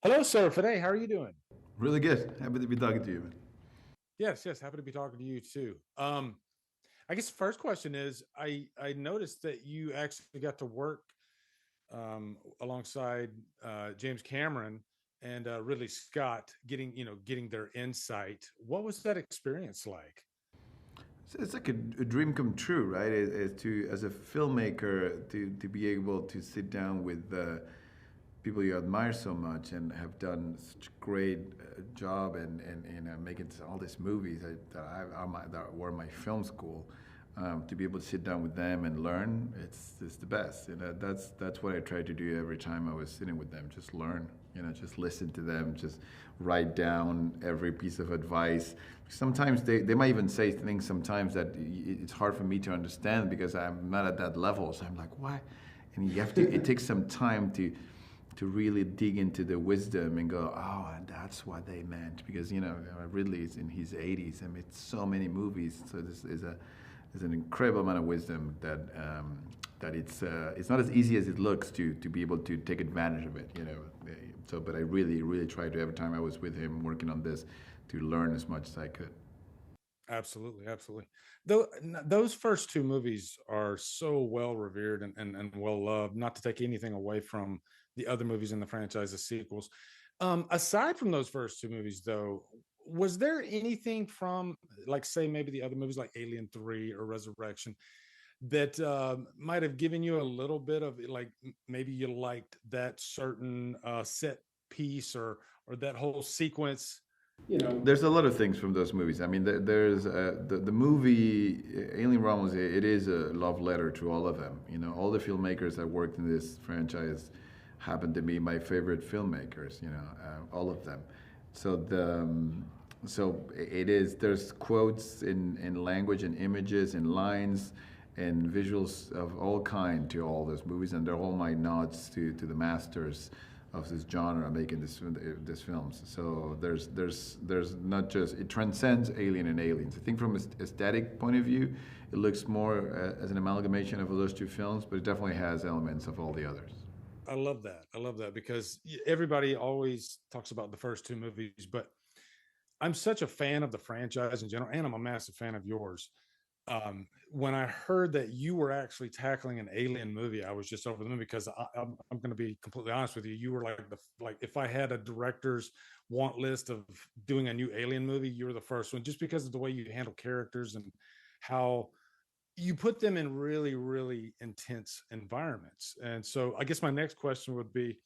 Hello, sir. Fede, how are you doing? Really good. Happy to be talking to you, man. Yes, yes. Happy to be talking to you too. I guess the first question is I noticed that you actually got to work alongside James Cameron and Ridley Scott, getting their insight. What was that experience like? It's like a dream come true, right? As a filmmaker to be able to sit down with people you admire so much and have done such a great job and making all these movies that were my film school. To be able to sit down with them and learn, it's the best. That's what I tried to do every time I was sitting with them. Just learn, just listen to them, just write down every piece of advice. Sometimes they might even say things sometimes that it's hard for me to understand because I'm not at that level. So I'm like, why? And you have to. It takes some time to really dig into the wisdom and go, oh, and that's what they meant. Because Ridley is in his 80s and made so many movies. So this is an incredible amount of wisdom that it's not as easy as it looks to be able to take advantage of it. So, but I really tried to every time I was with him working on this to learn as much as I could. Absolutely, absolutely. Though those first two movies are so well revered and well loved, not to take anything away from the other movies in the franchise, the sequels. Aside from those first two movies, though, was there anything from, like, say, maybe the other movies like Alien 3 or Resurrection that might have given you a little bit of, like, maybe you liked that certain set piece or that whole sequence? There's a lot of things from those movies. I mean, there's the movie Alien Romulus. It is a love letter to all of them. All the filmmakers that worked in this franchise happen to be my favorite filmmakers. All of them. So it is. There's quotes in language and images and lines and visuals of all kind to all those movies, and they're all my nods to the masters of this genre making this films. So there's not just, it transcends Alien and Aliens. I think from an aesthetic point of view, it looks more as an amalgamation of those two films, but it definitely has elements of all the others. I love that. I love that because everybody always talks about the first two movies, but I'm such a fan of the franchise in general, and I'm a massive fan of yours. When I heard that you were actually tackling an Alien movie, I was just over the moon because I'm going to be completely honest with you. You were like if I had a director's want list of doing a new Alien movie, you were the first one, just because of the way you handle characters and how you put them in really, really intense environments. And so, I guess my next question would be: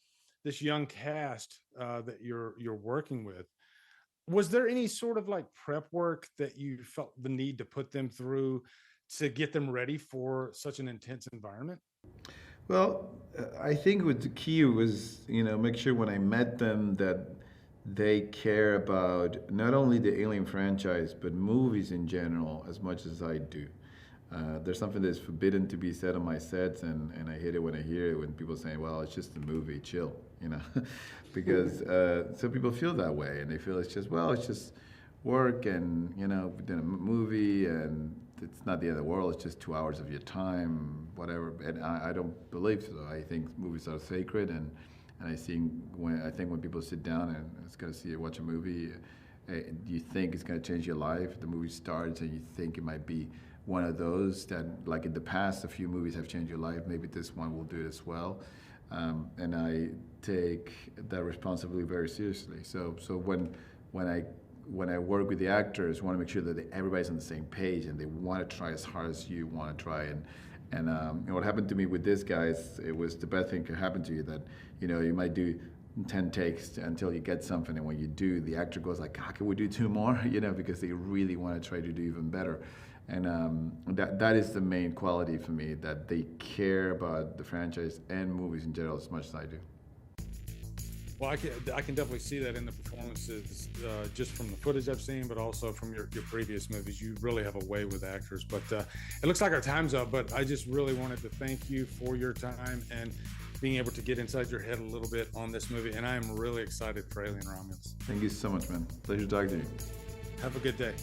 this young cast that you're working with, was there any sort of like prep work that you felt the need to put them through to get them ready for such an intense environment? Well, I think what the key was, make sure when I met them that they care about not only the Alien franchise, but movies in general as much as I do. There's something that's forbidden to be said on my sets, and I hate it when I hear it when people say, well, it's just a movie, chill, because some people feel that way, and they feel it's just work, and, we did a movie, and it's not the end of the world, it's just 2 hours of your time, whatever. And I don't believe so. I think movies are sacred, and I think when people sit down and it's going to watch a movie, you think it's going to change your life. The movie starts and you think it might be one of those that, like in the past, a few movies have changed your life. Maybe this one will do it as well. And I take that responsibility very seriously. So when I work with the actors, I want to make sure that everybody's on the same page and they want to try as hard as you want to try. And what happened to me with this guys, it was the best thing could happen to you, that you might do 10 takes until you get something, and when you do, the actor goes like, can we do two more? Because they really want to try to do even better. And that is the main quality for me, that they care about the franchise and movies in general as much as I do. Well, I can definitely see that in the performances, just from the footage I've seen, but also from your previous movies. You really have a way with actors. But it looks like our time's up. But I just really wanted to thank you for your time and being able to get inside your head a little bit on this movie. And I am really excited for Alien Romulus. Thank you so much, man. Pleasure talking to you. Have a good day.